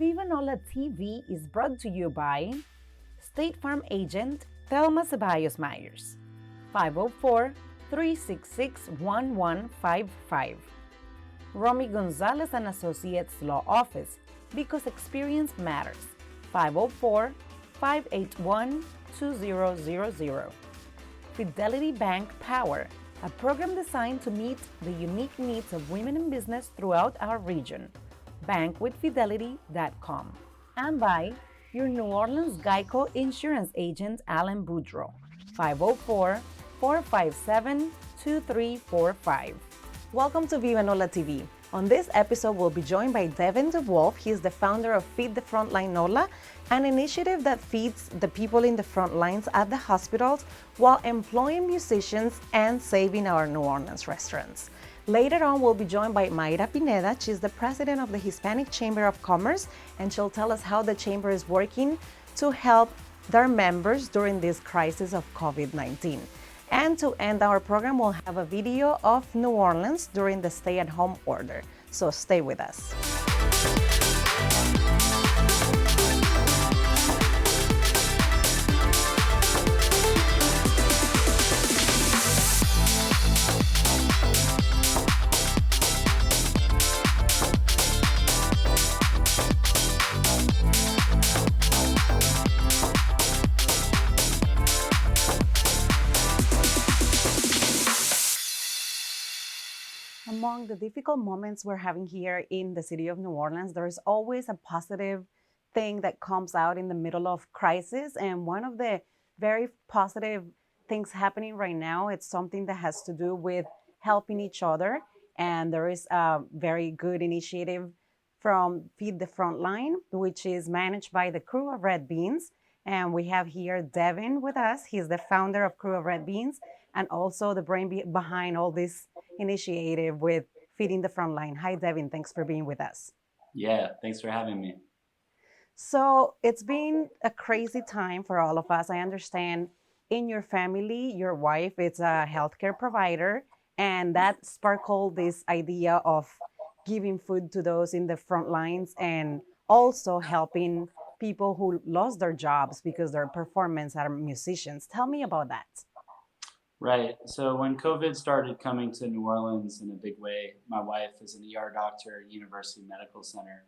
Viva Nola TV is brought to you by State Farm Agent Thelma Ceballos Myers, 504-366-1155. Romy Gonzalez and Associates Law Office, because experience matters, 504-581-2000. Fidelity Bank Power, a program designed to meet the unique needs of women in business throughout our region. Bankwithfidelity.com. And by your New Orleans Geico insurance agent, Alan Boudreau, 504-457-2345. Welcome to Viva Nola TV. On this episode, we'll be joined by Devin de Wulf. He is the founder of Feed the Frontline NOLA, an initiative that feeds the people in the front lines at the hospitals while employing musicians and saving our New Orleans restaurants. Later on, we'll be joined by Mayra Pineda. She's the president of the Hispanic Chamber of Commerce, and she'll tell us how the chamber is working to help their members during this crisis of COVID-19. And to end our program, we'll have a video of New Orleans during the stay-at-home order. So stay with us. Among the difficult moments we're having here in the city of New Orleans, there's always a positive thing that comes out in the middle of crisis. And one of the very positive things happening right now, it's something that has to do with helping each other. And there is a very good initiative from Feed the Frontline, which is managed by the Crew of Red Beans. And we have here Devin with us. He's the founder of Crew of Red Beans and also the brain behind all this initiative with Feeding the Frontline. Hi, Devin. Thanks for being with us. Yeah, thanks for having me. So it's been a crazy time for all of us. I understand in your family, your wife is a healthcare provider, and that sparkled this idea of giving food to those in the front lines and also helping people who lost their jobs because their performance are musicians. Tell me about that. Right. So when COVID started coming to New Orleans in a big way, my wife is an ER doctor at University Medical Center,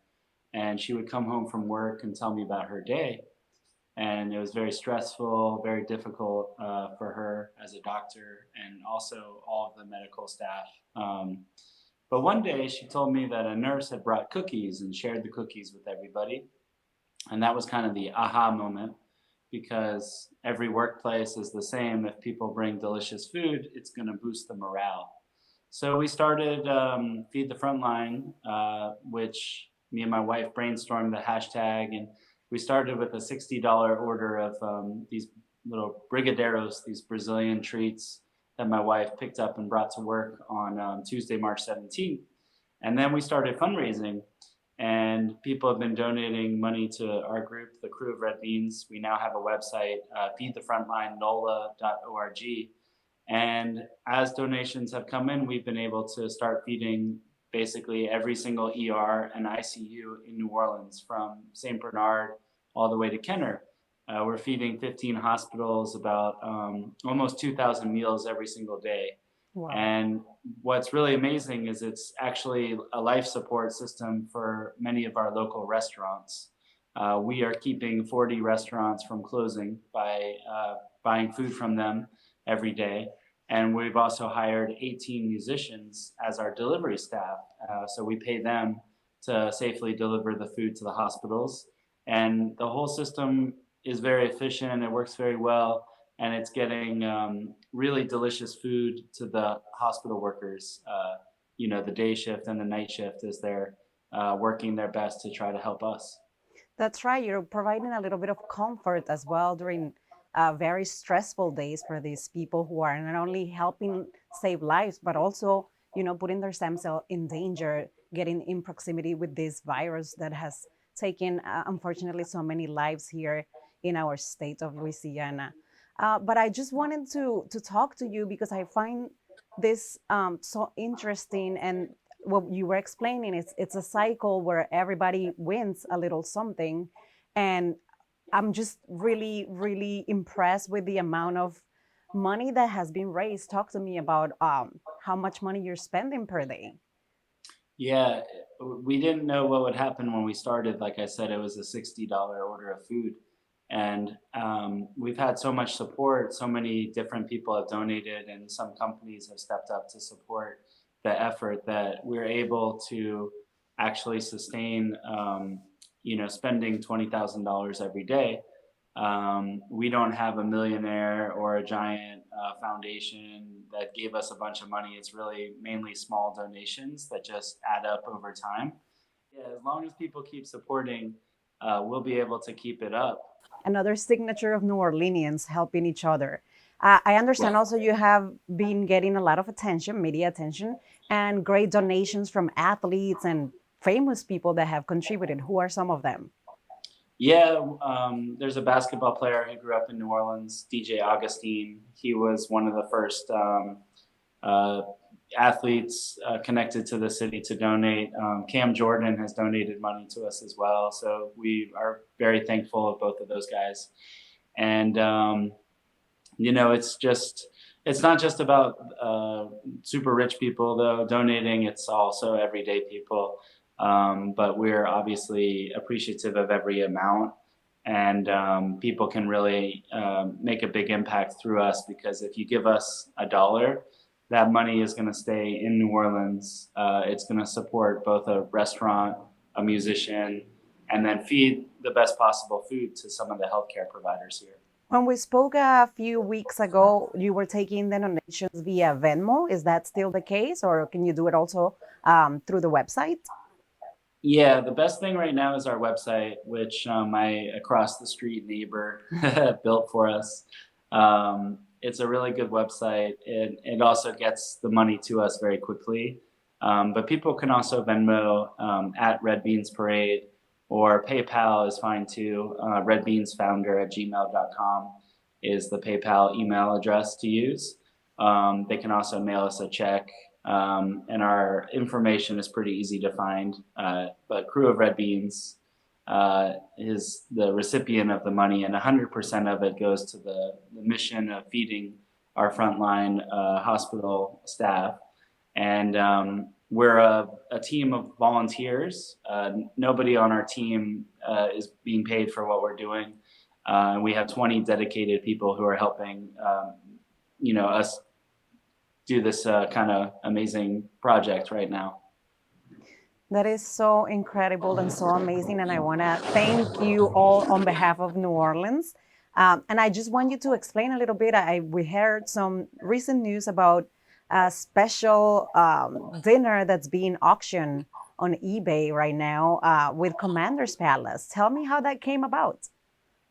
and she would come home from work and tell me about her day. And it was very stressful, very difficult for her as a doctor and also all of the medical staff. But one day she told me that a nurse had brought cookies and shared the cookies with everybody. And that was kind of the aha moment, because every workplace is the same. If people bring delicious food, it's going to boost the morale. So we started Feed the Frontline, which me and my wife brainstormed the hashtag, and we started with a $60 order of these little brigadeiros, these Brazilian treats that my wife picked up and brought to work on Tuesday, March 17th. And then we started fundraising, and people have been donating money to our group, the Crew of Red Beans. We now have a website, feedthefrontlinenola.org. And as donations have come in, we've been able to start feeding basically every single ER and ICU in New Orleans, from St. Bernard all the way to Kenner. We're feeding 15 hospitals about almost 2,000 meals every single day. Wow. And what's really amazing is it's actually a life support system for many of our local restaurants. We are keeping 40 restaurants from closing by buying food from them every day. And we've also hired 18 musicians as our delivery staff. So we pay them to safely deliver the food to the hospitals. And the whole system is very efficient. It works very well. And it's getting really delicious food to the hospital workers, the day shift and the night shift, as they're working their best to try to help us. That's right. You're providing a little bit of comfort as well during very stressful days for these people who are not only helping save lives, but also, putting themselves in danger, getting in proximity with this virus that has taken, unfortunately, so many lives here in our state of Louisiana. But I just wanted to talk to you because I find this so interesting, and what you were explaining, it's a cycle where everybody wins a little something. And I'm just really, really impressed with the amount of money that has been raised. Talk to me about how much money you're spending per day. Yeah, we didn't know what would happen when we started. Like I said, it was a $60 order of food. And we've had so much support. So many different people have donated, and some companies have stepped up to support the effort that we're able to actually sustain, spending $20,000 every day. We don't have a millionaire or a giant foundation that gave us a bunch of money. It's really mainly small donations that just add up over time. Yeah, as long as people keep supporting, we'll be able to keep it up. Another signature of New Orleanians helping each other. I understand also you have been getting a lot of attention, media attention, and great donations from athletes and famous people that have contributed. Who are some of them? Yeah, there's a basketball player who grew up in New Orleans, DJ Augustine. He was one of the first uh, athletes connected to the city to donate. Cam Jordan has donated money to us as well. So we are very thankful of both of those guys. And, it's not just about super rich people, though, donating, it's also everyday people. But we're obviously appreciative of every amount. And people can really make a big impact through us, because if you give us a dollar, that money is going to stay in New Orleans. It's going to support both a restaurant, a musician, and then feed the best possible food to some of the healthcare providers here. When we spoke a few weeks ago, you were taking the donations via Venmo. Is that still the case, or can you do it also through the website? Yeah, the best thing right now is our website, which my across the street neighbor built for us. It's a really good website. It also gets the money to us very quickly. But people can also Venmo at Red Beans Parade, or PayPal is fine too. Redbeansfounder@gmail.com is the PayPal email address to use. They can also mail us a check, and our information is pretty easy to find. But Crew of Red Beans is the recipient of the money, and 100% of it goes to the mission of feeding our frontline hospital staff. And we're a team of volunteers. Nobody on our team is being paid for what we're doing. We have 20 dedicated people who are helping, us do this kind of amazing project right now. That is so incredible and so amazing. And I want to thank you all on behalf of New Orleans. And I just want you to explain a little bit. We heard some recent news about a special dinner that's being auctioned on eBay right now with Commander's Palace. Tell me how that came about.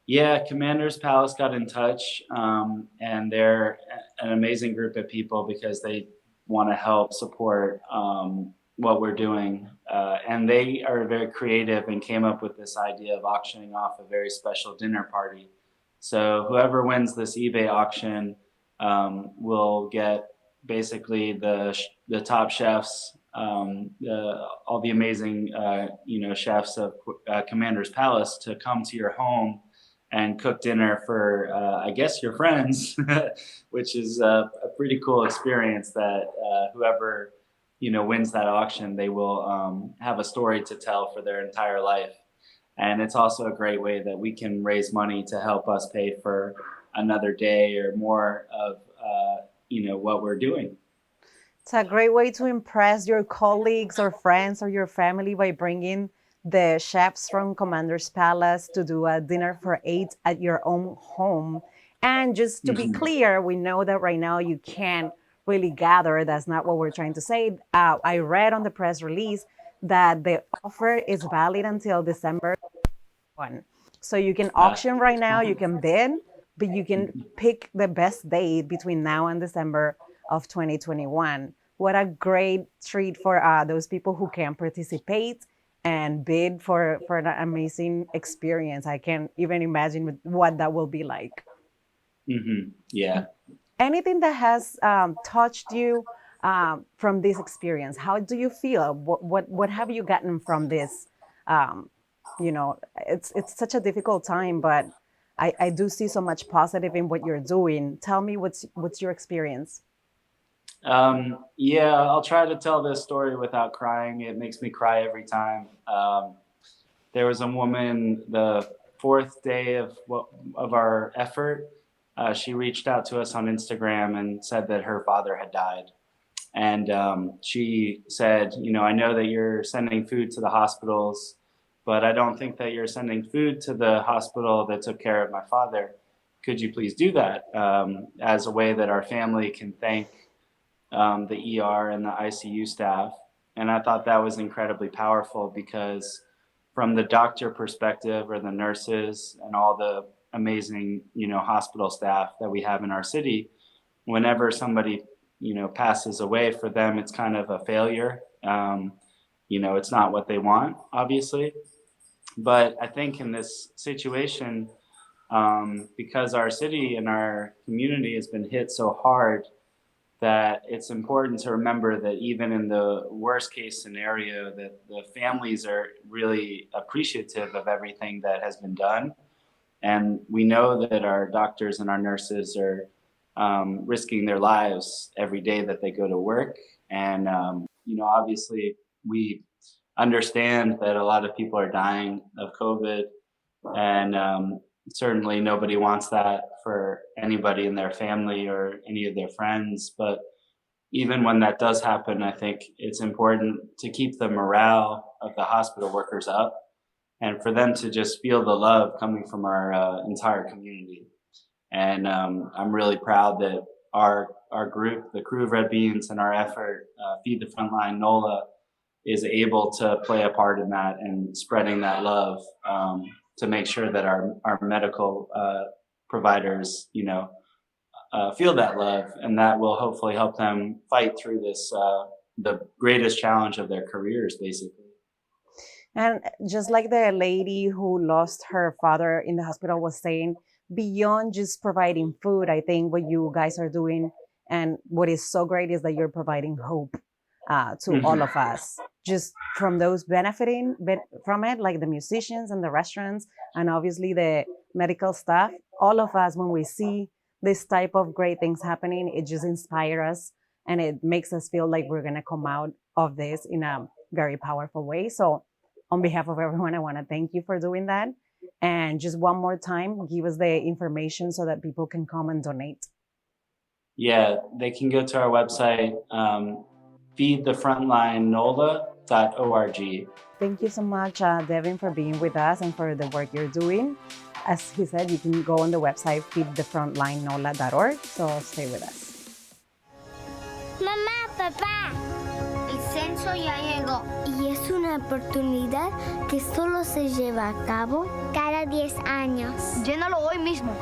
Yeah, Commander's Palace got in touch, and they're an amazing group of people because they want to help support what we're doing. And they are very creative and came up with this idea of auctioning off a very special dinner party. So whoever wins this eBay auction will get basically the top chefs, all the amazing chefs of Commander's Palace to come to your home and cook dinner for, I guess, your friends, which is a pretty cool experience that whoever, wins that auction, they will have a story to tell for their entire life. And it's also a great way that we can raise money to help us pay for another day or more of, what we're doing. It's a great way to impress your colleagues or friends or your family by bringing the chefs from Commander's Palace to do a dinner for eight at your own home. And just to be Mhm. clear, we know that right now you can't really gather. That's not what we're trying to say. I read on the press release that the offer is valid until December 1. So you can Uh, auction right now, you can bid, but you can pick the best date between now and December of 2021. What a great treat for those people who can participate and bid for an amazing experience. I can't even imagine what that will be like. Yeah. Anything that has touched you from this experience? How do you feel? What have you gotten from this? Um, you know, it's such a difficult time, but I do see so much positive in what you're doing. Tell me what's your experience? Yeah, I'll try to tell this story without crying. It makes me cry every time. There was a woman the fourth day of our effort. She reached out to us on Instagram and said that her father had died. And she said, you know, I know that you're sending food to the hospitals, but I don't think that you're sending food to the hospital that took care of my father. Could you please do that as a way that our family can thank the ER and the ICU staff? And I thought that was incredibly powerful because, from the doctor perspective or the nurses and all the amazing, you know, hospital staff that we have in our city, whenever somebody, you know, passes away, for them it's kind of a failure. You know, it's not what they want, obviously. But I think in this situation, because our city and our community has been hit so hard, that it's important to remember that even in the worst case scenario, that the families are really appreciative of everything that has been done. And we know that our doctors and our nurses are risking their lives every day that they go to work. And, you know, obviously, we understand that a lot of people are dying of COVID. And certainly nobody wants that for anybody in their family or any of their friends. But even when that does happen, I think it's important to keep the morale of the hospital workers up and for them to just feel the love coming from our entire community. And I'm really proud that our group, the Crew of Red Beans, and our effort, Feed the Frontline NOLA, is able to play a part in that and spreading that love, to make sure that our medical providers, you know, feel that love, and that will hopefully help them fight through this, the greatest challenge of their careers, basically. And just like the lady who lost her father in the hospital was saying, beyond just providing food, I think what you guys are doing and what is so great is that you're providing hope to all Mhm. of us, just from those benefiting from it, like the musicians and the restaurants, and obviously the medical staff. All of us, when we see this type of great things happening, it just inspires us and it makes us feel like we're going to come out of this in a very powerful way. So on behalf of everyone, I want to thank you for doing that. And just one more time, give us the information so that people can come and donate. Yeah, they can go to our website, feedthefrontlinenola.org. Thank you so much, Devin, for being with us and for the work you're doing. As he said, you can go on the website feedthefrontlinenola.org. So stay with us. Mamá, papá, el censo ya llegó. Y es una oportunidad que solo se lleva a cabo cada 10 años. Llénalo hoy mismo.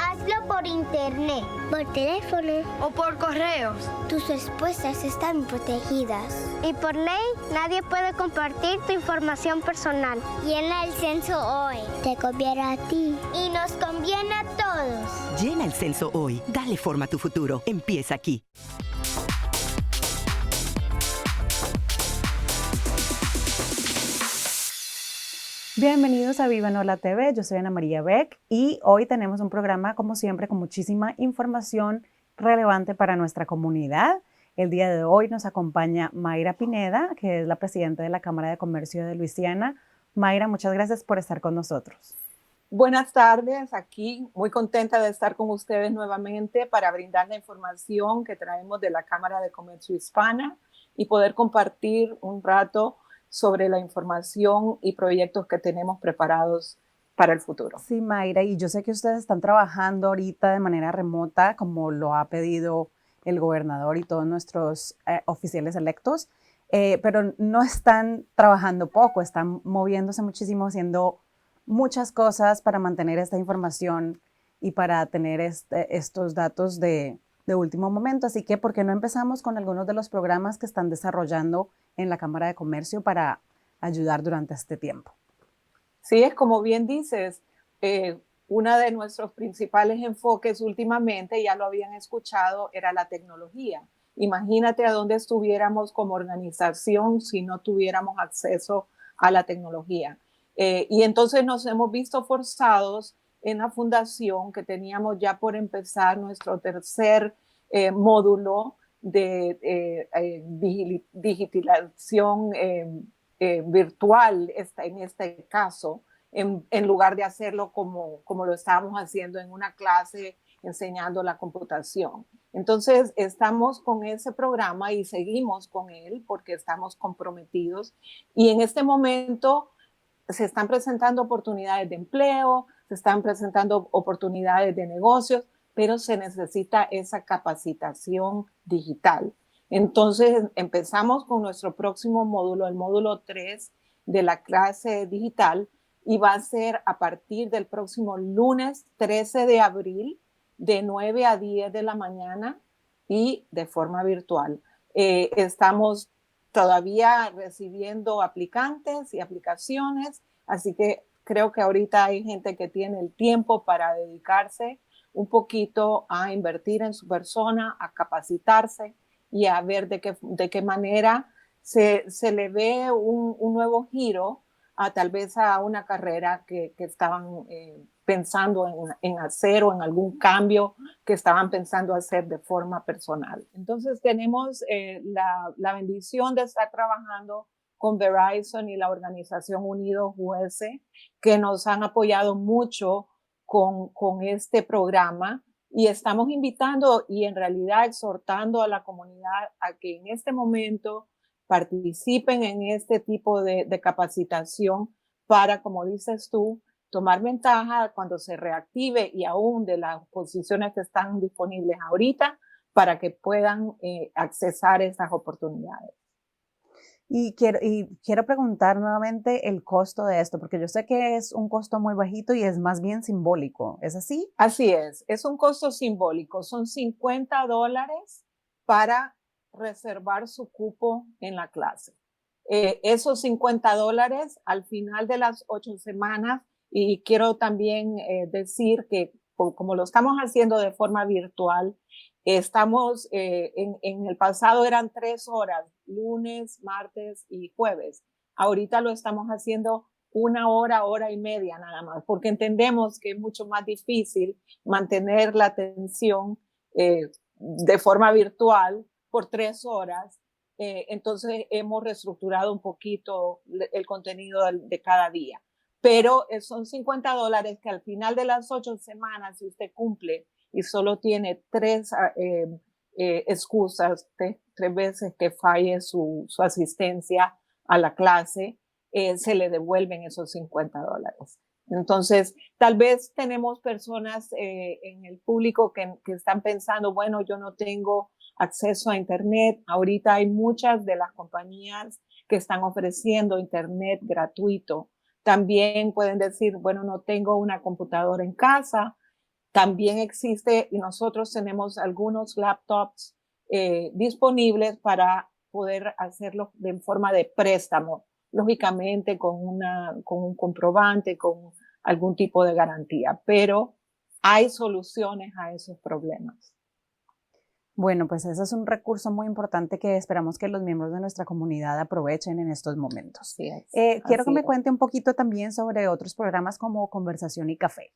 Hazlo por internet, por teléfono O por correos. Tus respuestas están protegidas. Y por ley, nadie puede compartir tu información personal. Llena el censo hoy. Te conviene a ti. Y nos conviene a todos. Llena el censo hoy. Dale forma a tu futuro. Empieza aquí. Bienvenidos a Viva Nola TV, yo soy Ana María Beck y hoy tenemos un programa como siempre con muchísima información relevante para nuestra comunidad. El día de hoy nos acompaña Mayra Pineda, que es la presidenta de la Cámara de Comercio de Luisiana. Mayra, muchas gracias por estar con nosotros. Buenas tardes, aquí muy contenta de estar con ustedes nuevamente para brindar la información que traemos de la Cámara de Comercio Hispana y poder compartir un rato sobre la información y proyectos que tenemos preparados para el futuro. Sí, Mayra, y yo sé que ustedes están trabajando ahorita de manera remota, como lo ha pedido el gobernador y todos nuestros oficiales electos, pero no están trabajando poco, están moviéndose muchísimo, haciendo muchas cosas para mantener esta información y para tener estos datos de último momento. Así que, ¿por qué no empezamos con algunos de los programas que están desarrollando en la Cámara de Comercio para ayudar durante este tiempo? Sí, es como bien dices, uno de nuestros principales enfoques últimamente, ya lo habían escuchado, era la tecnología. Imagínate a dónde estuviéramos como organización si no tuviéramos acceso a la tecnología. Y entonces nos hemos visto forzados en la fundación, que teníamos ya por empezar nuestro tercer módulo de digitalización virtual, en este caso, en lugar de hacerlo como lo estábamos haciendo en una clase enseñando la computación. Entonces, estamos con ese programa y seguimos con él porque estamos comprometidos. Y en este momento se están presentando oportunidades de empleo, se están presentando oportunidades de negocios, pero se necesita esa capacitación digital. Entonces, empezamos con nuestro próximo módulo, el módulo 3 de la clase digital, y va a ser a partir del próximo lunes 13 de abril, de 9 a 10 de la mañana y de forma virtual. Estamos todavía recibiendo aplicantes y aplicaciones, así que creo que ahorita hay gente que tiene el tiempo para dedicarse un poquito a invertir en su persona, a capacitarse y a ver de qué manera se le ve un nuevo giro a tal vez a una carrera que estaban pensando en hacer o en algún cambio que estaban pensando hacer de forma personal. Entonces tenemos la bendición de estar trabajando con Verizon y la organización Unidos US, que nos han apoyado mucho con este programa, y estamos invitando y en realidad exhortando a la comunidad a que en este momento participen en este tipo de capacitación para, como dices tú, tomar ventaja cuando se reactive y aún de las posiciones que están disponibles ahorita para que puedan accesar esas oportunidades. Y quiero preguntar nuevamente el costo de esto, porque yo sé que es un costo muy bajito y es más bien simbólico. ¿Es así? Así es un costo simbólico. Son $50 para reservar su cupo en la clase. Esos $50 al final de las 8 semanas, y quiero también decir que como lo estamos haciendo de forma virtual, estamos en el pasado eran 3 horas, lunes, martes y jueves. Ahorita lo estamos haciendo 1 hora, hora y media nada más, porque entendemos que es mucho más difícil mantener la atención de forma virtual por 3 horas. Entonces hemos reestructurado un poquito el contenido de cada día. Pero son $50 que al final de las 8 semanas, si usted cumple y solo tiene 3 excusas, 3 veces que falle su asistencia a la clase, se le devuelven esos $50. Entonces, tal vez tenemos personas en el público que están pensando, bueno, yo no tengo acceso a Internet. Ahorita hay muchas de las compañías que están ofreciendo Internet gratuito. También pueden decir, bueno, no tengo una computadora en casa. También existe, y nosotros tenemos algunos laptops disponibles para poder hacerlo de forma de préstamo, lógicamente con un comprobante, con algún tipo de garantía, pero hay soluciones a esos problemas. Bueno, pues ese es un recurso muy importante que esperamos que los miembros de nuestra comunidad aprovechen en estos momentos. Quiero que me cuente un poquito también sobre otros programas como Conversación y Café.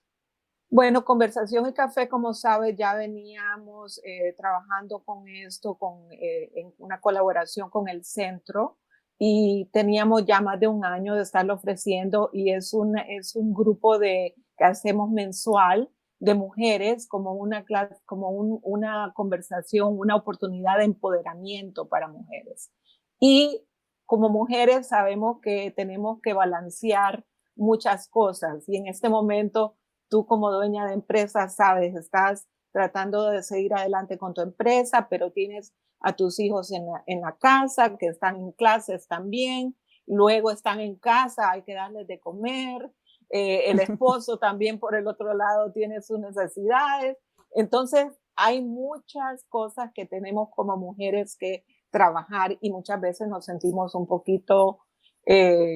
Bueno, Conversación y Café, como sabes, ya veníamos trabajando con esto, en una colaboración con el centro, y teníamos ya más de un año de estarlo ofreciendo, y es un grupo que hacemos mensual de mujeres, como una clase, como una conversación, una oportunidad de empoderamiento para mujeres. Y como mujeres sabemos que tenemos que balancear muchas cosas, y en este momento tú como dueña de empresa sabes, estás tratando de seguir adelante con tu empresa, pero tienes a tus hijos en la casa, que están en clases también, luego están en casa, hay que darles de comer, el esposo también por el otro lado tiene sus necesidades. Entonces hay muchas cosas que tenemos como mujeres que trabajar, y muchas veces nos sentimos un poquito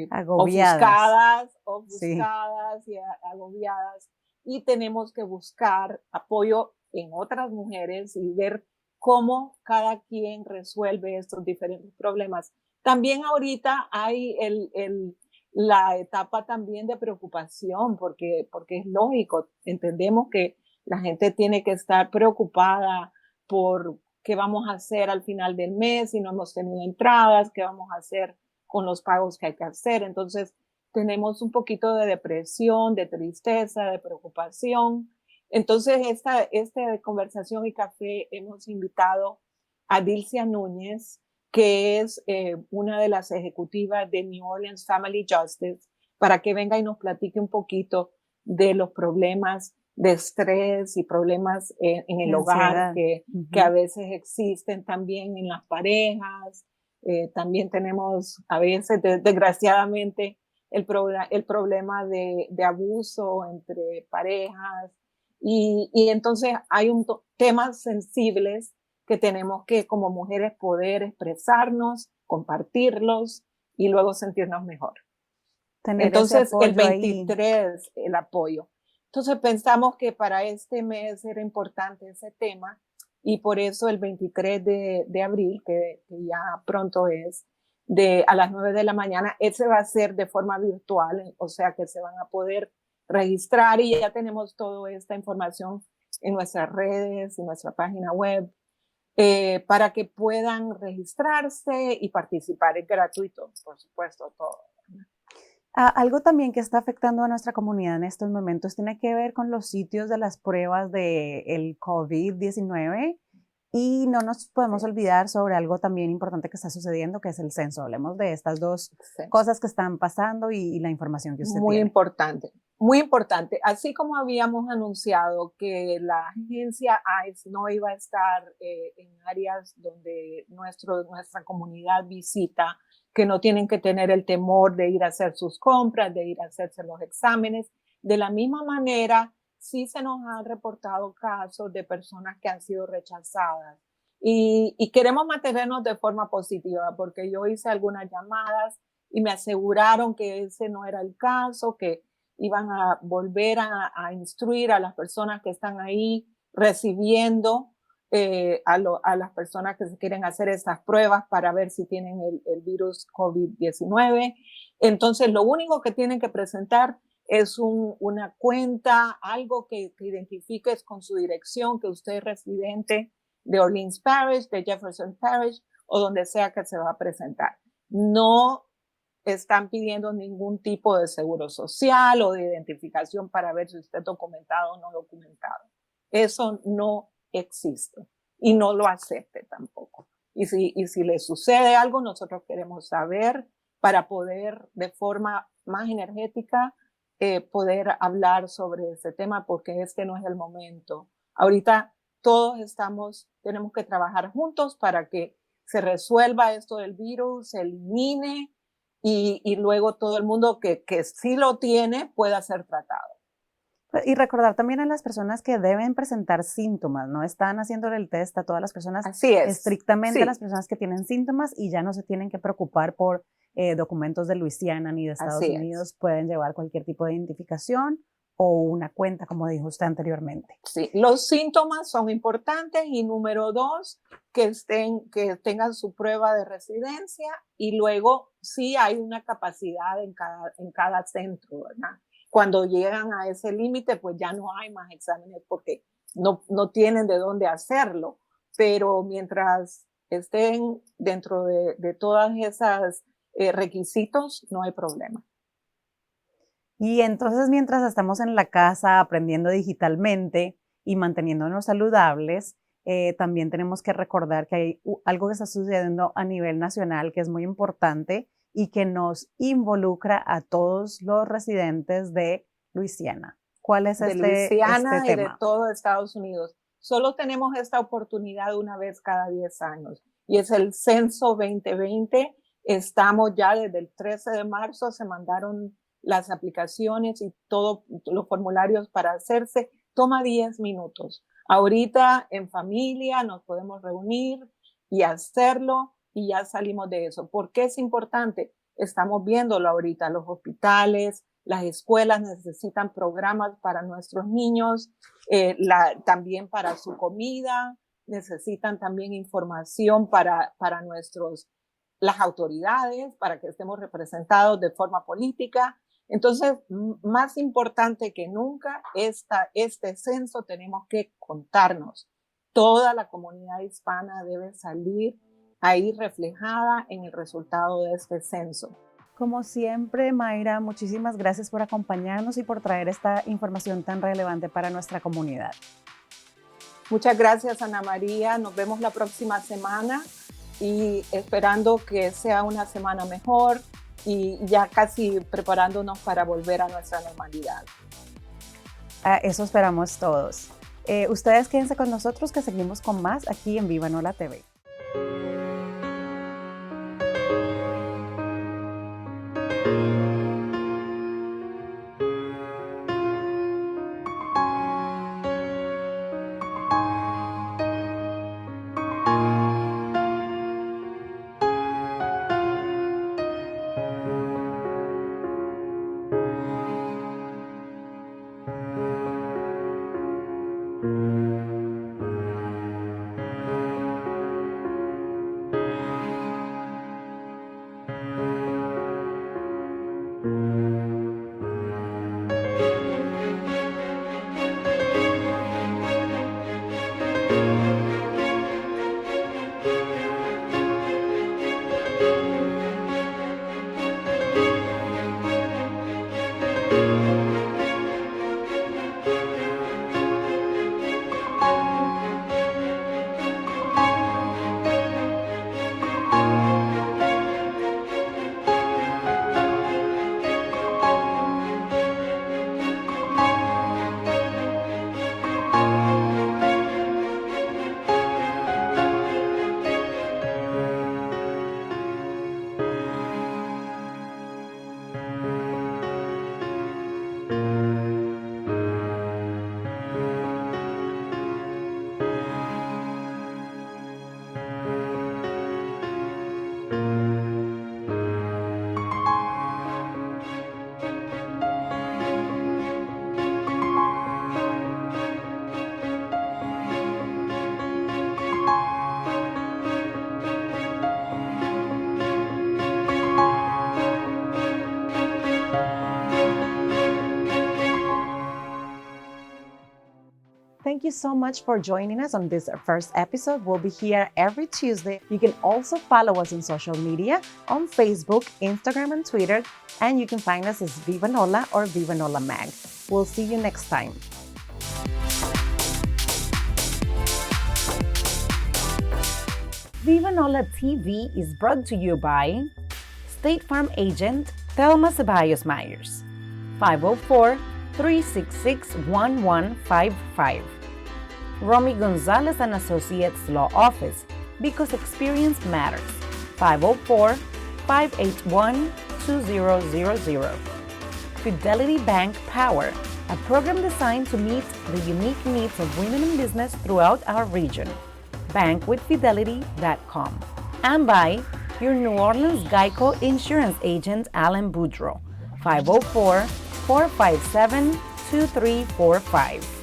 Agobiadas. ofuscadas y agobiadas, y tenemos que buscar apoyo en otras mujeres y ver cómo cada quien resuelve estos diferentes problemas. También ahorita hay la etapa también de preocupación, porque es lógico, entendemos que la gente tiene que estar preocupada por qué vamos a hacer al final del mes si no hemos tenido entradas, qué vamos a hacer con los pagos que hay que hacer. Entonces, tenemos un poquito de depresión, de tristeza, de preocupación. Entonces, esta conversación y café hemos invitado a Dilcia Núñez, que es una de las ejecutivas de New Orleans Family Justice, para que venga y nos platique un poquito de los problemas de estrés y problemas en el hogar que a veces existen también en las parejas. También tenemos a veces, desgraciadamente, el problema de abuso entre parejas. Y entonces hay temas sensibles que tenemos que como mujeres poder expresarnos, compartirlos y luego sentirnos mejor. Entonces el 23, el apoyo. Entonces pensamos que para este mes era importante ese tema y por eso el 23 de abril, que ya pronto es, a las 9 de la mañana, ese va a ser de forma virtual, o sea que se van a poder registrar y ya tenemos toda esta información en nuestras redes, en nuestra página web, para que puedan registrarse y participar. Es gratuito, por supuesto, todo. Algo también que está afectando a nuestra comunidad en estos momentos tiene que ver con los sitios de las pruebas del COVID-19 y no nos podemos olvidar sobre algo también importante que está sucediendo, que es el censo. Hablemos de estas dos cosas que están pasando y la información que usted tiene. Muy importante, muy importante. Así como habíamos anunciado que la agencia ICE no iba a estar en áreas donde nuestra comunidad visita, que no tienen que tener el temor de ir a hacer sus compras, de ir a hacerse los exámenes. De la misma manera, sí se nos han reportado casos de personas que han sido rechazadas. Y queremos mantenernos de forma positiva, porque yo hice algunas llamadas y me aseguraron que ese no era el caso, que iban a volver a instruir a las personas que están ahí recibiendo a las personas que se quieren hacer estas pruebas para ver si tienen el virus COVID-19. Entonces, lo único que tienen que presentar es una cuenta, algo que identifiques con su dirección, que usted es residente de Orleans Parish, de Jefferson Parish, o donde sea que se va a presentar. No están pidiendo ningún tipo de seguro social o de identificación para ver si usted es documentado o no documentado. Eso no existe y no lo acepte tampoco. Y si le sucede algo, nosotros queremos saber para poder de forma más energética poder hablar sobre ese tema, porque este no es el momento. Ahorita todos tenemos que trabajar juntos para que se resuelva esto del virus, se elimine y luego todo el mundo que sí lo tiene pueda ser tratado. Y recordar también a las personas que deben presentar síntomas, no están haciéndole el test a todas las personas, así es, estrictamente a las personas que tienen síntomas y ya no se tienen que preocupar por documentos de Luisiana ni de Estados Unidos, pueden llevar cualquier tipo de identificación o una cuenta, como dijo usted anteriormente. Sí, los síntomas son importantes y número 2, que tengan su prueba de residencia y luego sí hay una capacidad en cada centro, ¿verdad? Cuando llegan a ese límite, pues ya no hay más exámenes porque no tienen de dónde hacerlo. Pero mientras estén dentro de todas esas requisitos, no hay problema. Y entonces, mientras estamos en la casa aprendiendo digitalmente y manteniéndonos saludables, también tenemos que recordar que hay algo que está sucediendo a nivel nacional que es muy importante y que nos involucra a todos los residentes de Luisiana. ¿Cuál es de Luisiana y de todo Estados Unidos? Solo tenemos esta oportunidad una vez cada 10 años y es el censo 2020. Estamos ya desde el 13 de marzo, se mandaron las aplicaciones y todos los formularios para hacerse. Toma 10 minutos. Ahorita en familia nos podemos reunir y hacerlo y ya salimos de eso. ¿Por qué es importante? Estamos viéndolo ahorita. Los hospitales, las escuelas necesitan programas para nuestros niños, también para su comida, necesitan también información para las autoridades, para que estemos representados de forma política. Entonces, más importante que nunca, este censo tenemos que contarnos. Toda la comunidad hispana debe salir ahí reflejada en el resultado de este censo. Como siempre, Mayra, muchísimas gracias por acompañarnos y por traer esta información tan relevante para nuestra comunidad. Muchas gracias, Ana María. Nos vemos la próxima semana y esperando que sea una semana mejor y ya casi preparándonos para volver a nuestra normalidad. Eso esperamos todos. Ustedes quédense con nosotros que seguimos con más aquí en Viva Nola TV. Thank you so much for joining us on this first episode. We'll be here every Tuesday. You can also follow us on social media on Facebook, Instagram, and Twitter. And you can find us as Viva Nola or Viva Nola Mag. We'll see you next time. Viva Nola TV is brought to you by State Farm Agent Thelma Ceballos Myers, 504-366-1155. Romy Gonzalez and Associates Law Office, because experience matters, 504-581-2000. Fidelity Bank Power, a program designed to meet the unique needs of women in business throughout our region. Bankwithfidelity.com. And by your New Orleans Geico Insurance Agent, Alan Boudreau, 504-457-2345.